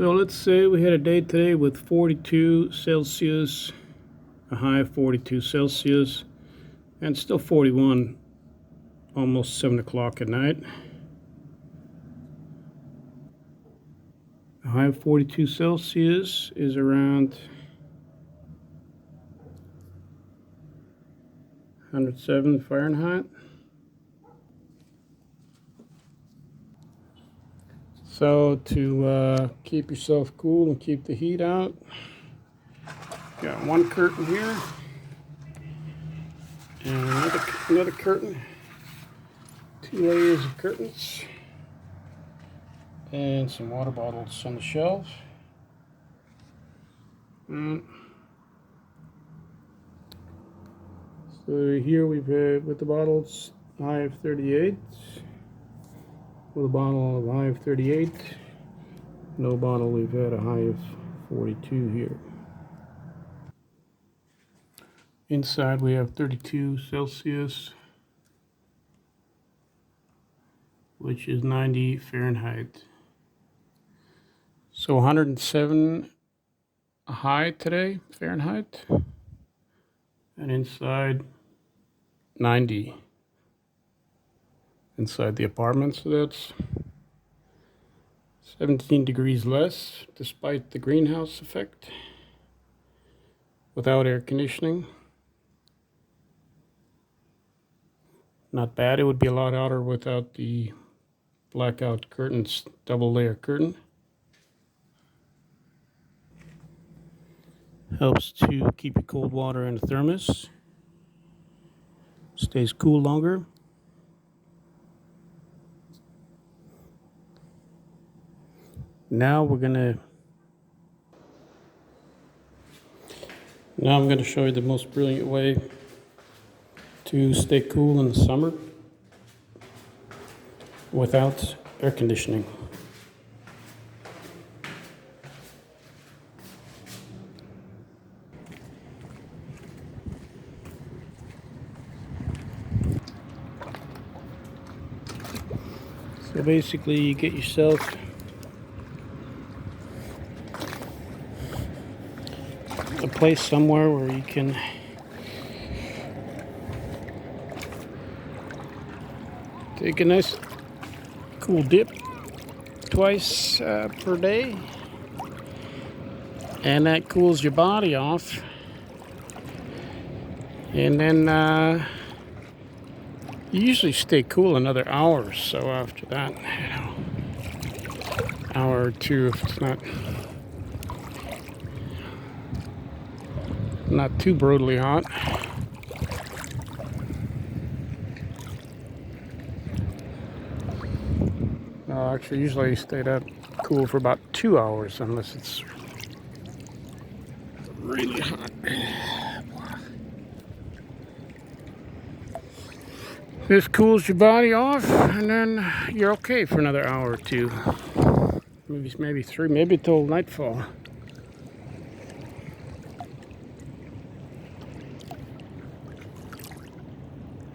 So let's say we had a day today with 42 Celsius, a high of 42 Celsius, and still 41, almost 7 o'clock at night. A high of 42 Celsius is around 107 Fahrenheit. So to keep yourself cool and keep the heat out, got one curtain here and another curtain, 2 layers of curtains, and some water bottles on the shelves. So here we've had with the bottles high of 38. With a bottle of high of 38, no bottle we've had a high of 42 here. Inside we have 32 Celsius, which is 90 Fahrenheit. So 107 high today, Fahrenheit, and inside 90. Inside the apartment, so that's 17 degrees less despite the greenhouse effect without air conditioning. Not bad. It would be a lot hotter without the blackout curtains, double layer curtain. Helps to keep your cold water in a thermos. Stays cool longer. Now I'm going to show you the most brilliant way to stay cool in the summer without air conditioning. So basically you get yourself a place somewhere where you can take a nice cool dip twice per day, and that cools your body off, and then you usually stay cool another hour or so after that, hour or two if it's not too brutally hot. Actually, usually stay that cool for about 2 hours unless it's really hot. This cools your body off, and then you're okay for another hour or two, maybe 3, maybe till nightfall.